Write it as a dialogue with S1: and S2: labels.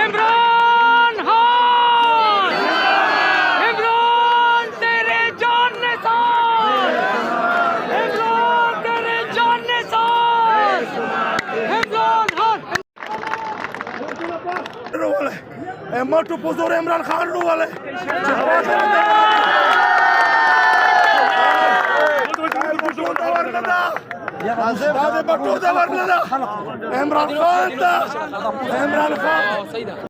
S1: इमरान खान, इमरान तेरे जान निसार, इमरान तेरे जान निसार, इमरान खान
S2: मटू पुजूर इमरान खान वाले इमरान खान